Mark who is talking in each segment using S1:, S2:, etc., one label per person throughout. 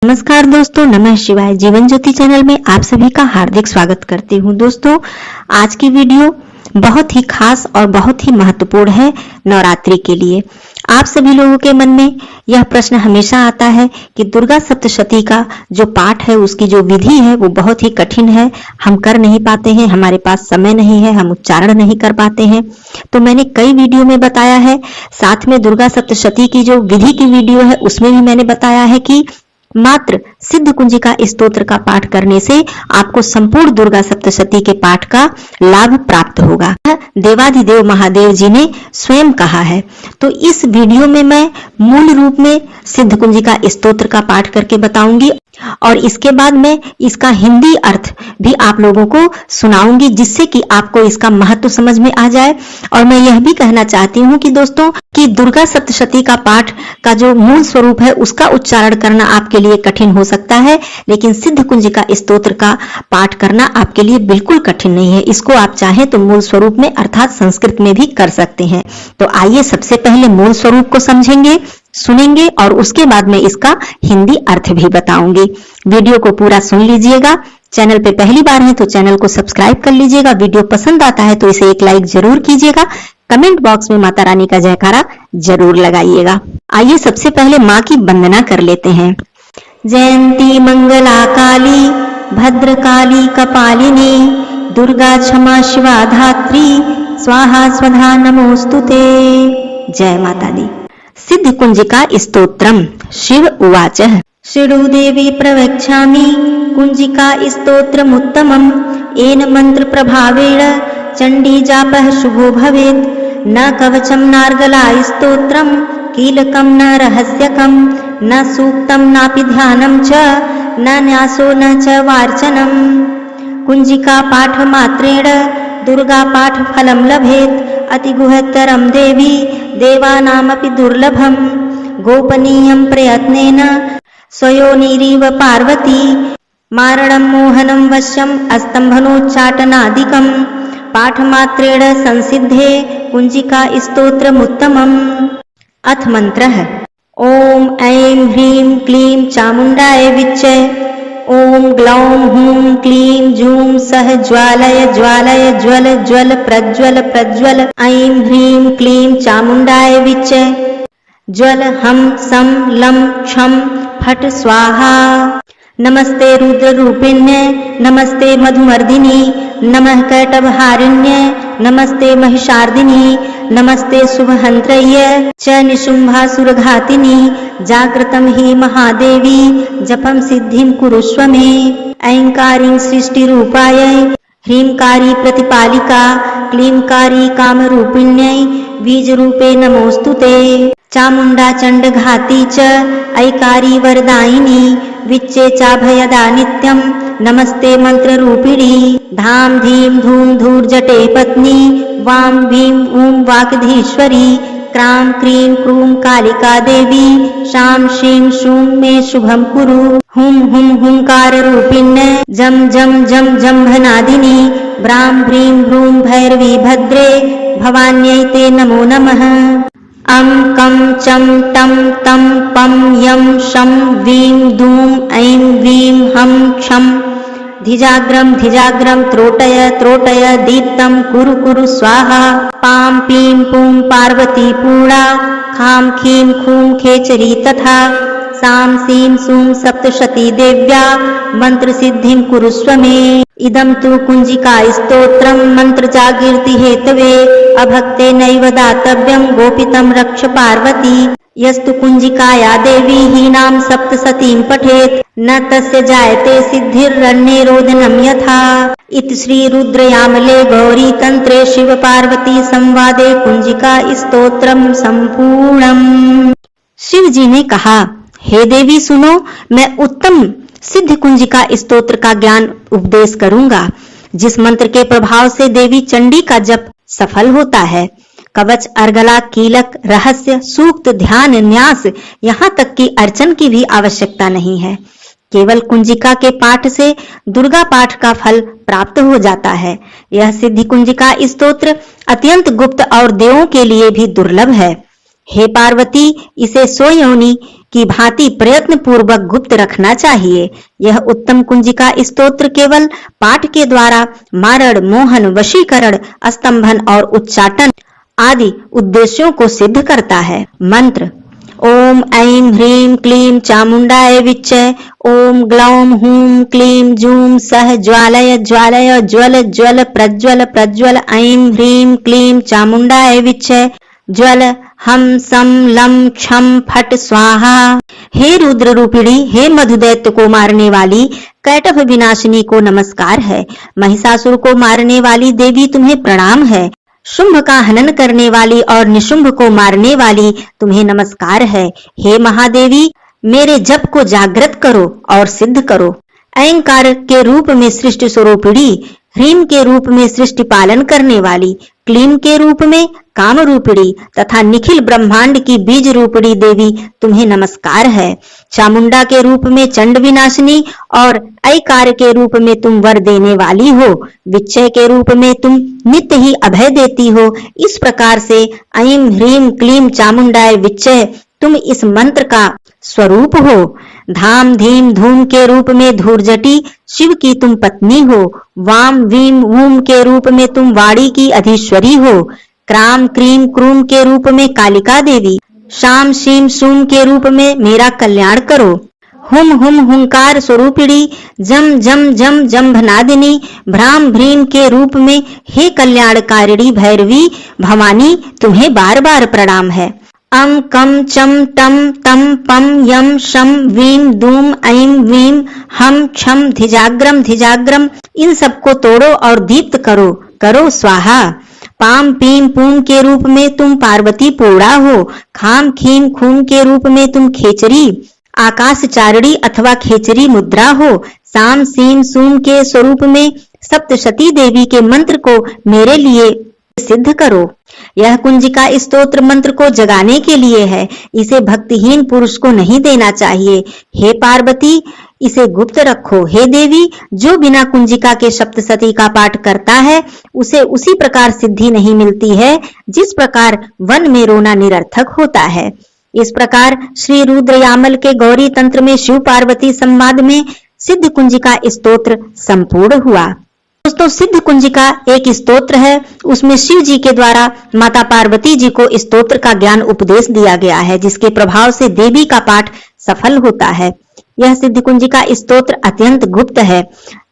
S1: नमस्कार दोस्तों, नमः शिवाय। जीवन ज्योति चैनल में आप सभी का हार्दिक स्वागत करती हूँ। दोस्तों, आज की वीडियो बहुत ही खास और बहुत ही महत्वपूर्ण है नवरात्रि के लिए। आप सभी लोगों के मन में यह प्रश्न हमेशा आता है कि दुर्गा सप्तशती का जो पाठ है, उसकी जो विधि है वो बहुत ही कठिन है, हम कर नहीं पाते हैं, हमारे पास समय नहीं है, हम उच्चारण नहीं कर पाते हैं। तो मैंने कई वीडियो में बताया है, साथ में दुर्गा सप्तशती की जो विधि की वीडियो है उसमें भी मैंने बताया है कि मात्र सिद्ध कुंजिका स्तोत्र का पाठ करने से आपको संपूर्ण दुर्गा सप्तशती के पाठ का लाभ प्राप्त होगा। देवाधिदेव महादेव जी ने स्वयं कहा है। तो इस वीडियो में मैं मूल रूप में सिद्ध कुंजिका स्तोत्र का पाठ करके बताऊंगी और इसके बाद मैं इसका हिंदी अर्थ भी आप लोगों को सुनाऊंगी, जिससे कि आपको इसका महत्व समझ में आ जाए। और मैं यह भी कहना चाहती हूँ कि दोस्तों कि दुर्गा सप्तशती का पाठ का जो मूल स्वरूप है उसका उच्चारण करना आपके लिए कठिन हो सकता है, लेकिन सिद्ध कुंजिका स्तोत्र का पाठ करना आपके लिए बिल्कुल कठिन नहीं है। इसको आप चाहें तो मूल स्वरूप में अर्थात संस्कृत में भी कर सकते हैं। तो आइए सबसे पहले मूल स्वरूप को समझेंगे, सुनेंगे और उसके बाद में इसका हिंदी अर्थ भी बताऊंगी। वीडियो को पूरा सुन लीजिएगा। चैनल पे पहली बार है तो चैनल को सब्सक्राइब कर लीजिएगा। वीडियो पसंद आता है तो इसे एक लाइक जरूर कीजिएगा। कमेंट बॉक्स में माता रानी का जयकारा जरूर लगाइएगा। आइए सबसे पहले माँ की वंदना कर लेते हैं। जयंती मंगला काली भद्रकाली कपालिनी दुर्गा क्षमा शिवा धात्री स्वाहा स्वधा नमोस्तुते। जय माता दी। सिद्ध कुंजिका स्तोत्रम। शिव उवाच श्रीदेवी प्रवक्ष्यामि कुंजिका स्तोत्रमुत्तमम् येन मंत्र प्रभावेण चंडी जापः शुभो भवेत्। न कवचम नार्गला स्तोत्रम कीलकम न रहस्यकम न सूक्तम नापि ध्यानम च न न्यासो न च वार्चनम। कुंजिका पाठ मात्रेण दुर्गा पाठ फलम लभेत्। अति गुहतरम देवी देवानामपि दुर्लभम। गोपनीयं प्रयत्नेन स्वयोनिरिव पार्वती मारणं मोहनं वश्यम् अस्तंभनोच्चाटनादिकं। पाठमात्रेण संसिद्धे कुंजिका स्तोत्रमुत्तमम्। अथ मंत्रः। ओम ऐं ह्रीं क्लीं चामुण्डाय विच्चे। ओम ग्लौं हूं क्लीं जूं सः ज्वालय ज्वालय ज्वल ज्वल प्रज्वल प्रज्वल। ऐं ह्रीं क्लीं चामुण्डाय विच्चे। ज्वल हम सम लं क्षम फट स्वाहा। नमस्ते रुद्ररूपिण्ये नमस्ते मधुमर्दिनी नमः कैटभहारिण्ये नमस्ते महिषार्दिनी नमस्ते शुभहन्त्रय्ये च निशुम्भासुरघातिनी। जागृतं हि महादेवी जपं सिद्धिं कुरुष्व मे। ऐंकारीं सृष्टिरूपायै ह्रींकारी प्रतिपालिका क्लींकारी कामरूपिण्यै बीजरूपे नमोस्तुते। चामुण्डा चण्डघाती च ऐकारी वरदायिनी विच्चे चाभयदा नित्यं नमस्ते मंत्ररूपिणी। धाम धीम धूम धूर्जटे पत्नी वां वीं ऊं वाक्धीश्वरी। क्रां क्रीं क्रूं कालिका देवी शां श्रीं शूं मे शुभं कुरु। हुं हुं हुंकार रूपिण्ये जम जम जम जम्भनादिनी। ब्रां भ्रीं भ्रूं भैरवी भद्रे भवान्यै ते नमो नमः। अं कं चं टं तं पं यं शं वीं दूं ऐं वीं हं क्षं। धिजाग्रं त्रोटय त्रोटय दीप्तं कुरु कुरु स्वाहा। पां पीं पूं पार्वती पूर्णा खां खीं खूं खेचरी तथा। सां सीं सूं सप्तशती देव्या मंत्र सिद्धिं कुरुष्व मे। इदं तु कुंजिका स्तोत्रं मंत्र जागीर्ति हेतवे अभक्ते नैव दातव्यं गोपितं रक्ष पार्वती। यस्तु कुंजिकाया देवी हीनां सप्तशतीं पठेत् न तस्य जायते सिद्धिर्रण्यरोदनं यथा। इति श्री रुद्रयामले गौरी तंत्रे शिव पार्वती संवादे कुंजिका स्तोत्रम संपूर्णम्। शिव जी ने कहा, हे देवी सुनो, मैं उत्तम सिद्ध कुंजिका स्तोत्र का ज्ञान उपदेश करूंगा, जिस मंत्र के प्रभाव से देवी चंडी का जप सफल होता है। कवच, अर्गला, कीलक, रहस्य, सूक्त, ध्यान, न्यास, यहाँ तक कि अर्चन की भी आवश्यकता नहीं है। केवल कुंजिका के पाठ से दुर्गा पाठ का फल प्राप्त हो जाता है। यह सिद्धि कुंजिका स्तोत्र अत्यंत गुप्त और देवों के लिए भी दुर्लभ है। हे पार्वती, इसे स्वयोनि की भांति प्रयत्न पूर्वक गुप्त रखना चाहिए। यह उत्तम कुंजिका स्तोत्र केवल पाठ के द्वारा मारण, मोहन, वशीकरण, स्तंभन और उच्चाटन आदि उद्देश्यों को सिद्ध करता है। मंत्र: ओम ऐं ह्रीं क्लीं चामुंडाय विच्चे, ओम ग्लौम हूं क्लीं जूं सः ज्वालय ज्वालय ज्वल ज्वल प्रज्वल प्रज्वल, ऐं ह्रीं क्लीं चामुंडाय विच्चे, ज्वल हम सम लम क्षम फट स्वाहा। हे रुद्र रूपिणी, हे मधुदैत्य को मारने वाली, कैटभ विनाशिनी को नमस्कार है। महिषासुर को मारने वाली देवी तुम्हें प्रणाम है। शुंभ का हनन करने वाली और निशुंभ को मारने वाली तुम्हें नमस्कार है। हे महादेवी, मेरे जप को जागृत करो और सिद्ध करो। ऐंकार के रूप में सृष्टि स्वरूपिणी, ह्रीं के रूप में सृष्टि पालन करने वाली, क्लीं के रूप में काम रूपिणी तथा निखिल ब्रह्मांड की बीज रूपिणी देवी तुम्हें नमस्कार है। चामुंडा के रूप में चंड विनाशिनी और ऐकार के रूप में तुम वर देने वाली हो। विच्चय के रूप में तुम नित्य ही अभय देती हो। इस प्रकार से ऐं ह्रीं क्लीं चामुंडाय विच्चय तुम इस मंत्र का स्वरूप हो। धाम धीम धूम के रूप में धूर्जटी शिव की तुम पत्नी हो। वाम वीम वूम के रूप में तुम वाणी की अधीश्वरी हो। क्राम क्रीम क्रूम के रूप में कालिका देवी, शाम शीम शूम के रूप में मेरा कल्याण करो। हुम हुम हुंकार स्वरूपिणी, जम जम जम जम्भनादिनी, भ्राम भ्रीम के रूप में हे कल्याणकारिणी भैरवी भवानी तुम्हें बार बार प्रणाम है। अम कम चम टम तम पम यम शम वीम दूम ऐं वीम हम क्षम धिजाग्रम धिजाग्रम, इन सबको तोड़ो और दीप्त करो, करो स्वाहा। पाम पीम पूम के रूप में तुम पार्वती पूर्णा हो। खाम खीम खूम के रूप में तुम खेचरी आकाश चारणी अथवा खेचरी मुद्रा हो। साम सीम सूम के स्वरूप में सप्तशती देवी के मंत्र को मेरे लिए सिद्ध करो। यह कुंजिका स्तोत्र मंत्र को जगाने के लिए है, इसे भक्तिहीन पुरुष को नहीं देना चाहिए। हे पार्वती, इसे गुप्त रखो। हे देवी, जो बिना कुंजिका के सप्तशती का पाठ करता है उसे उसी प्रकार सिद्धि नहीं मिलती है जिस प्रकार वन में रोना निरर्थक होता है। इस प्रकार श्री रुद्र यामल के गौरी तंत्र में शिव पार्वती संवाद में सिद्ध कुंजिका स्तोत्र संपूर्ण हुआ। दोस्तों, सिद्ध कुंजिका एक स्तोत्र है, उसमें शिव जी के द्वारा माता पार्वती जी को स्तोत्र का ज्ञान उपदेश दिया गया है, जिसके प्रभाव से देवी का पाठ सफल होता है। यह सिद्ध कुंजिका स्तोत्र अत्यंत गुप्त है।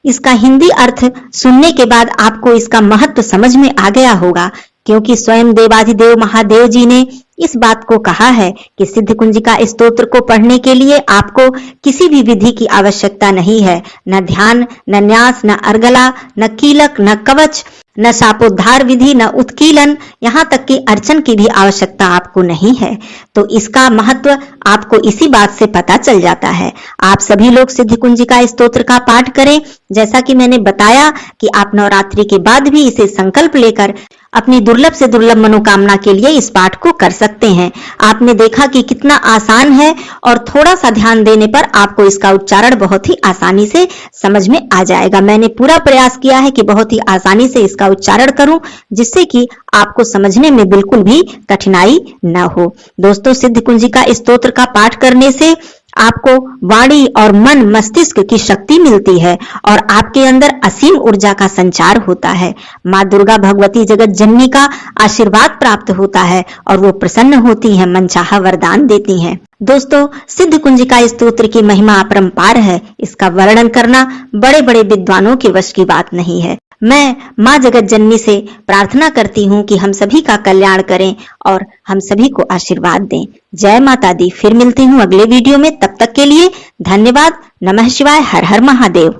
S1: इसका हिंदी अर्थ सुनने के बाद आपको इसका महत्व समझ में आ गया होगा, क्योंकि स्वयं देवाधिदेव महादेव जी ने इस बात को कहा है कि सिद्ध कुंजिका स्तोत्र को पढ़ने के लिए आपको किसी भी विधि की आवश्यकता नहीं है। न ध्यान, न न्यास, न अर्गला, न कीलक, न कवच, न शापोद्धार विधि, न उत्कीलन, यहाँ तक कि अर्चन की भी आवश्यकता आपको नहीं है। तो इसका महत्व आपको इसी बात से पता चल जाता है। आप सभी लोग सिद्ध कुंजिका स्तोत्र का पाठ करें। जैसा कि मैंने बताया कि आप नवरात्रि के बाद भी इसे संकल्प लेकर अपनी दुर्लभ से दुर्लभ मनोकामना के लिए इस पाठ को कर सकते हैं। आपने देखा कि कितना आसान है और थोड़ा सा ध्यान देने पर आपको इसका उच्चारण बहुत ही आसानी से समझ में आ जाएगा। मैंने पूरा प्रयास किया है कि बहुत ही आसानी से इसका उच्चारण करूं, जिससे कि आपको समझने में बिल्कुल भी कठिनाई न हो। दोस्तों, सिद्ध कुंजिका स्तोत्र का पाठ करने से आपको वाणी और मन मस्तिष्क की शक्ति मिलती है और आपके अंदर असीम ऊर्जा का संचार होता है। माँ दुर्गा भगवती जगत जननी का आशीर्वाद प्राप्त होता है और वो प्रसन्न होती है, मनचाहा वरदान देती हैं। दोस्तों, सिद्ध कुंजिका स्तोत्र की महिमा अपरंपार है। इसका वर्णन करना बड़े बड़े विद्वानों के वश की बात नहीं है। मैं माँ जगत जननी से प्रार्थना करती हूँ कि हम सभी का कल्याण करें और हम सभी को आशीर्वाद दें। जय माता दी। फिर मिलती हूँ अगले वीडियो में। तब तक के लिए धन्यवाद। नमः शिवाय। हर हर महादेव।